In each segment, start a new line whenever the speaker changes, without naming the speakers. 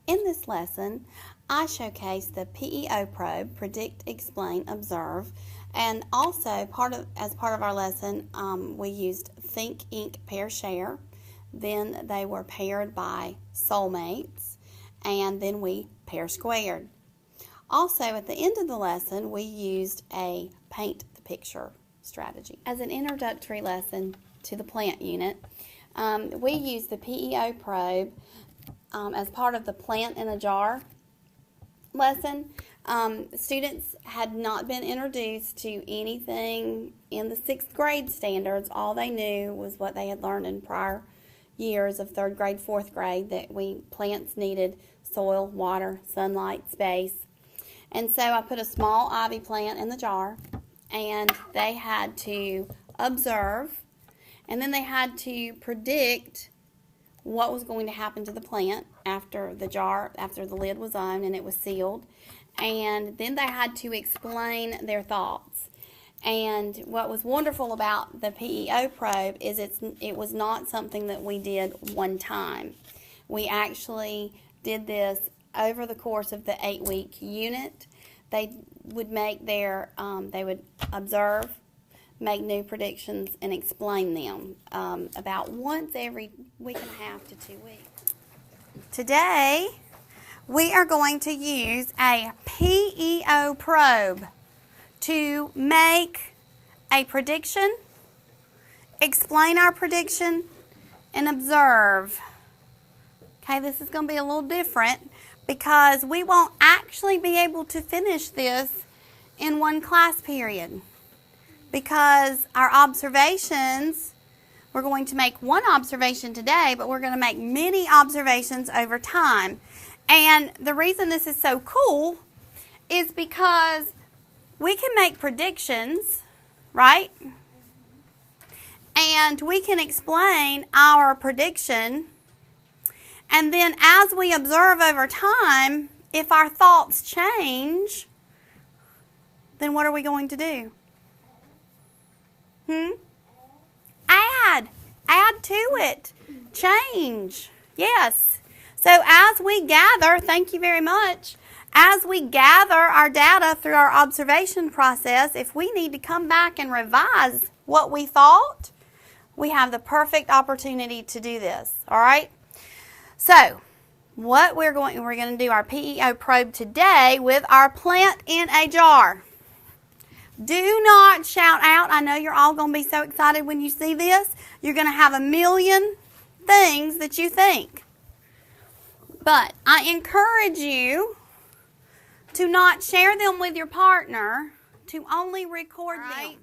In this lesson, I showcase the PEO probe, predict, explain, observe, and also as part of our lesson, we used think, ink, pair, share. Then they were paired by soulmates, and then we pair squared. Also, at the end of the lesson, we used a paint the picture strategy. As an introductory lesson to the plant unit, we used the PEO probe as part of the plant in a jar lesson. Students had not been introduced to anything in the 6th grade standards. All they knew was what they had learned in prior years of 3rd grade, 4th grade, that plants needed soil, water, sunlight, space. And so I put a small ivy plant in the jar, and they had to observe, and then they had to predict what was going to happen to the plant after the lid was on and it was sealed. And then they had to explain their thoughts. And what was wonderful about the PEO probe is it was not something that we did one time. We actually did this over the course of the 8-week unit. They would they would observe, make new predictions, and explain them about once every week and a half to 2 weeks. Today, we are going to use a PEO probe to make a prediction, explain our prediction, and observe. Okay, this is going to be a little different because we won't actually be able to finish this in one class period. Because our observations, we're going to make one observation today, but we're going to make many observations over time. And the reason this is so cool is because we can make predictions, right? And we can explain our prediction. And then as we observe over time, if our thoughts change, then what are we going to do? Add to it. Change. Yes. So as we gather, thank you very much, as we gather our data through our observation process, if we need to come back and revise what we thought, we have the perfect opportunity to do this. All right? So, what we're going to do our PEO probe today with our plant in a jar. Do not shout out. I know you're all going to be so excited when you see this. You're going to have a million things that you think. But I encourage you to not share them with your partner, to only record them.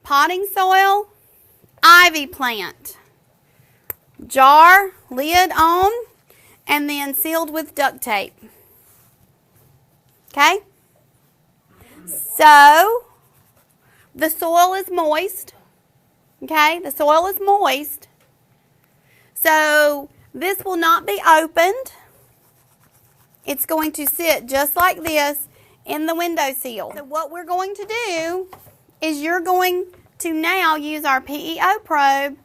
Potting soil, ivy plant, jar, lid on, and then sealed with duct tape. Okay? So, the soil is moist. Okay? The soil is moist. So, this will not be opened. It's going to sit just like this in the windowsill. So, what we're going to do is you're going to now use our PEO probe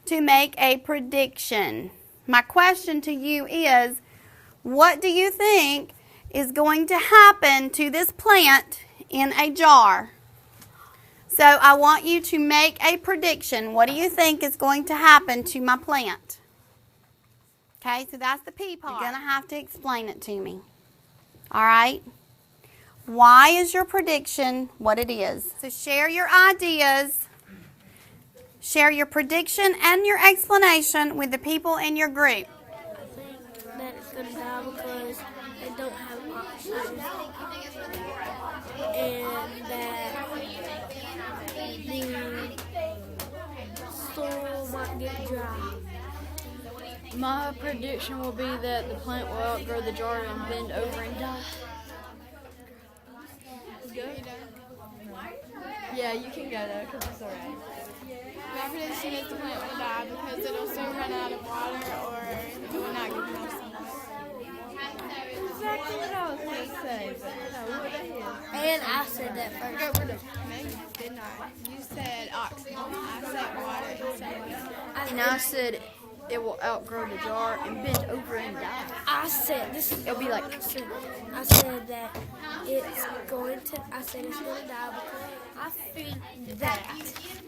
to make a prediction. My question to you is, what do you think is going to happen to this plant in a jar? So I want you to make a prediction. What do you think is going to happen to my plant? Okay, so that's the P part. You're going to have to explain it to me. All right? Why is your prediction what it is? So share your ideas. Share your prediction and your explanation with the people in your group.
I think that it's going to die because they don't have oxygen. And that the soil might get dry.
My prediction will be that the plant will outgrow the jar and bend over and die. Yeah, you can go though, because it's alright.
My prediction is the plant will die because it'll soon run out of water or it will not get enough sunlight.
Exactly what I was going to say, but no, what the hell?
And I said that first.
Go rid of it. No, you did not. You said oxygen. I said water and sunlight.
And I said it will outgrow the jar and bend over and die.
I said this.
It'll be like.
I said that it's going to. I said it's going to die because I think that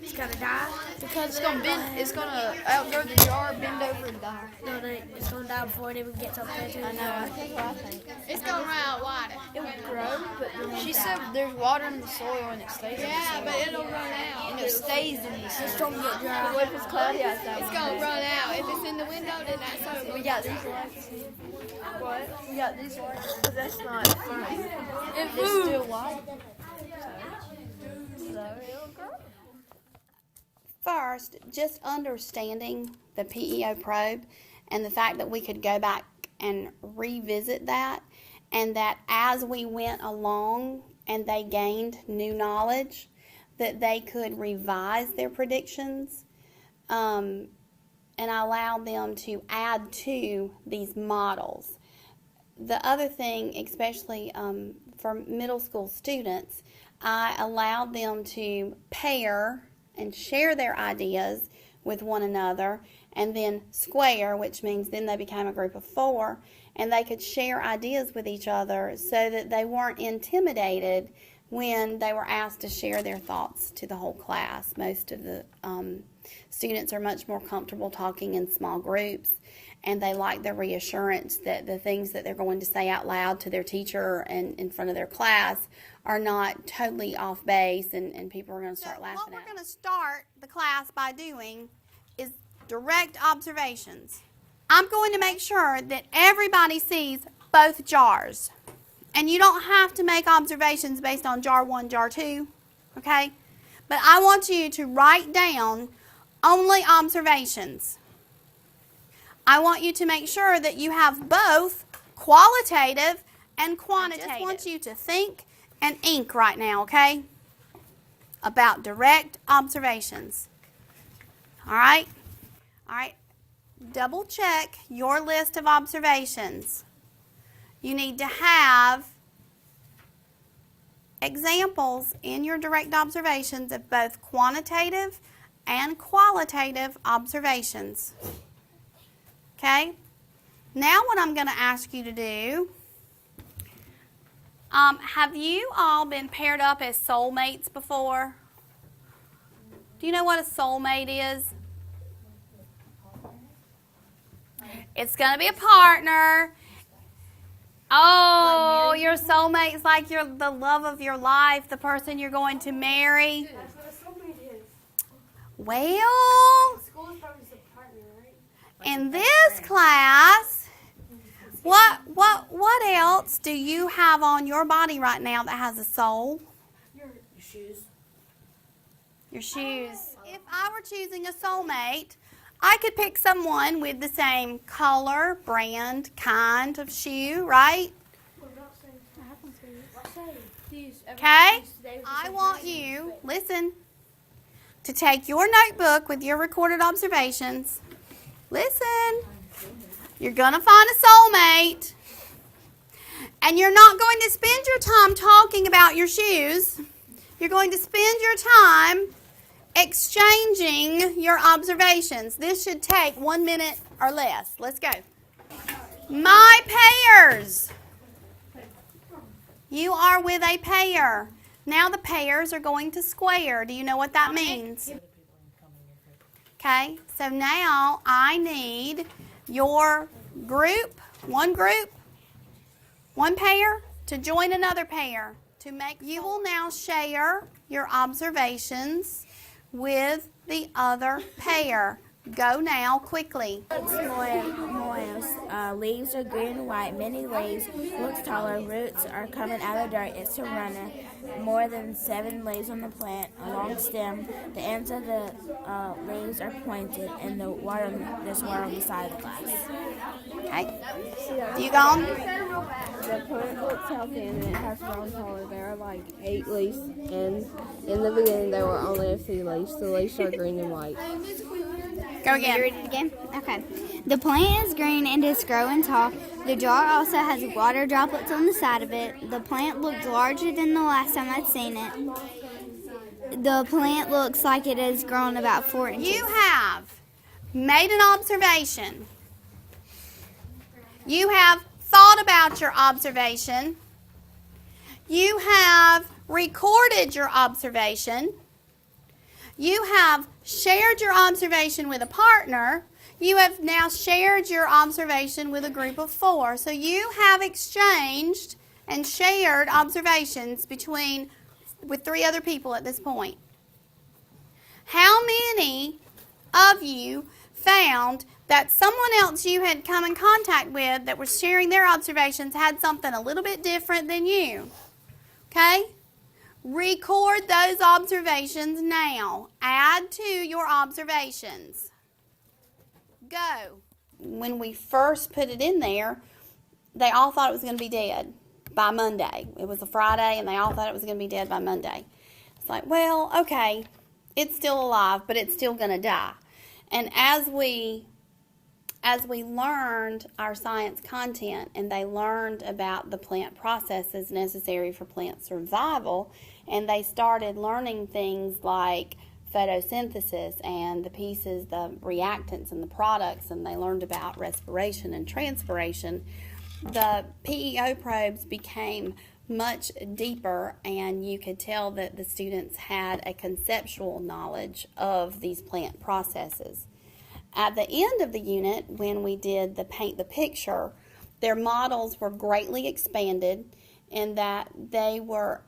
it's going to die because
It's gonna bend. It's gonna outgrow the jar, bend over and die.
No, it's going to die before it even gets up there.
I know. That's what I think.
It's gonna run out water.
It will grow, but she said there's water in the soil and it stays in the
Yeah,
soil.
but it'll run out.
And it stays in the soil.
It's going to get dry.
What if it's cloudy outside?
It's gonna run out. If it's in the window, then that's over.
We got these lights. What? We got these lights. But that's not fun. It's still white. So it'll grow.
First, just understanding the PEO probe and the fact that we could go back and revisit that, and that as we went along and they gained new knowledge, that they could revise their predictions, and allow them to add to these models. The other thing, especially for middle school students, I allowed them to pair and share their ideas with one another, and then square, which means then they became a group of 4, and they could share ideas with each other so that they weren't intimidated when they were asked to share their thoughts to the whole class. Most of the students are much more comfortable talking in small groups, and they like the reassurance that the things that they're going to say out loud to their teacher and in front of their class are not totally off base, and people are going to start laughing at. What we're going to start the class by doing is direct observations. I'm going to make sure that everybody sees both jars. And you don't have to make observations based on jar 1, jar 2, okay? But I want you to write down only observations. I want you to make sure that you have both qualitative and quantitative. I just want you to think and ink right now, okay? About direct observations. All right? All right. Double check your list of observations. You need to have examples in your direct observations of both quantitative and qualitative observations. Okay? Now what I'm going to ask you to do, have you all been paired up as soulmates before? Do you know what a soulmate is? It's going to be a partner. Oh, your soulmate's like the love of your life, the person you're going to marry.
That's what a soulmate is.
Well,
School is probably a partner, right?
in this class, what else do you have on your body right now that has a soul?
Your shoes.
Your shoes. If I were choosing a soulmate, I could pick someone with the same color, brand, kind of shoe, right? Okay? I want you, listen, to take your notebook with your recorded observations. Listen. You're going to find a soulmate. And you're not going to spend your time talking about your shoes. You're going to spend your time exchanging your observations. This should take 1 minute or less. Let's go. My pairs. You are with a pair. Now the pairs are going to square. Do you know what that means? Okay, so now I need your group, one pair, to join another pair. You will now share your observations with the other pair. Go now, quickly.
Leaves are green and white. Many leaves looks taller. Roots are coming out of the dirt. It's a runner. More than 7 leaves on the plant. A long stem. The ends of the leaves are pointed, and there's water on the side of the glass.
Okay. You gone?
The plant looks healthy and it has grown taller. There are like 8 leaves, and in the beginning there were only a few leaves. The leaves are green and white.
Go again.
Read it again? Okay. The plant is green and is growing tall. The jar also has water droplets on the side of it. The plant looks larger than the last time I'd seen it. The plant looks like it has grown about 4 inches.
You have made an observation. You have thought about your observation. You have recorded your observation. You have shared your observation with a partner. You have now shared your observation with a group of 4. So you have exchanged and shared observations with 3 other people at this point. How many of you found that someone else you had come in contact with that was sharing their observations had something a little bit different than you? Okay? Record those observations now. Add to your observations. Go. When we first put it in there, they all thought it was going to be dead by Monday. It was a Friday, and they all thought it was going to be dead by Monday. It's like, well, okay, it's still alive, but it's still going to die. And as we learned our science content and they learned about the plant processes necessary for plant survival, and they started learning things like photosynthesis and the pieces, the reactants and the products, and they learned about respiration and transpiration, the PEO probes became much deeper, and you could tell that the students had a conceptual knowledge of these plant processes. At the end of the unit, when we did the paint the picture, their models were greatly expanded in that they were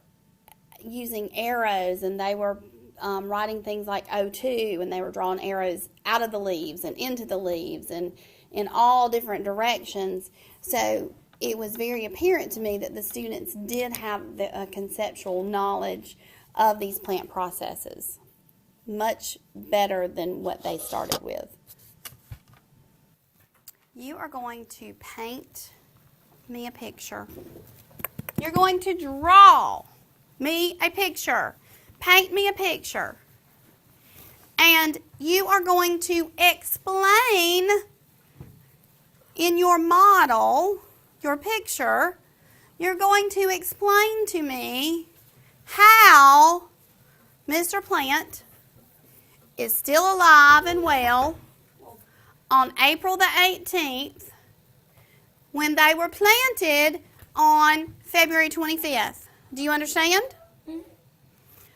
using arrows, and they were writing things like O2, and they were drawing arrows out of the leaves and into the leaves and in all different directions. So it was very apparent to me that the students did have the conceptual knowledge of these plant processes, much better than what they started with. You are going to paint me a picture. You're going to draw me a picture. Paint me a picture. And you are going to explain in your model, your picture, you're going to explain to me how Mr. Plant is still alive and well on April the 18th when they were planted on February 25th. Do you understand? Mm-hmm.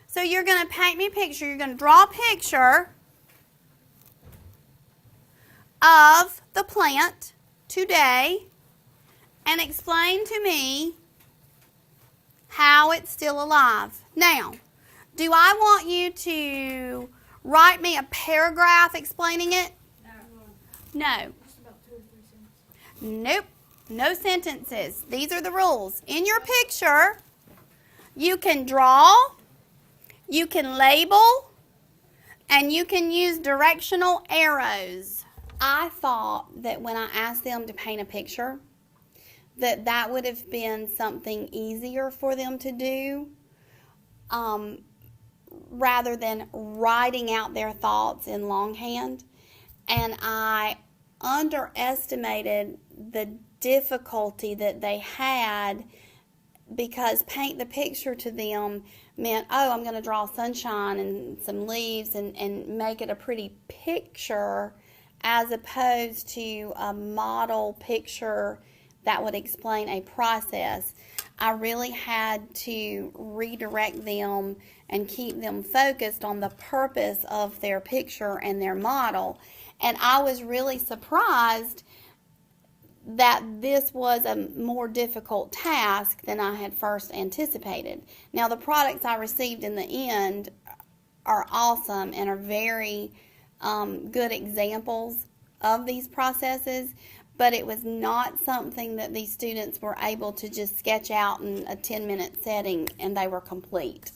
So you're going to paint me a picture. You're going to draw a picture of the plant today and explain to me how it's still alive. Now, do I want you to write me a paragraph explaining it? No. Nope. No sentences. These are the rules. In your picture, you can draw, you can label, and you can use directional arrows. I thought that when I asked them to paint a picture, that would have been something easier for them to do, rather than writing out their thoughts in longhand. And I underestimated the difficulty that they had, because paint the picture to them meant, oh, I'm going to draw sunshine and some leaves and make it a pretty picture, as opposed to a model picture that would explain a process. I really had to redirect them and keep them focused on the purpose of their picture and their model. And I was really surprised that this was a more difficult task than I had first anticipated. Now, the products I received in the end are awesome and are very good examples of these processes, but it was not something that these students were able to just sketch out in a 10-minute setting and they were complete.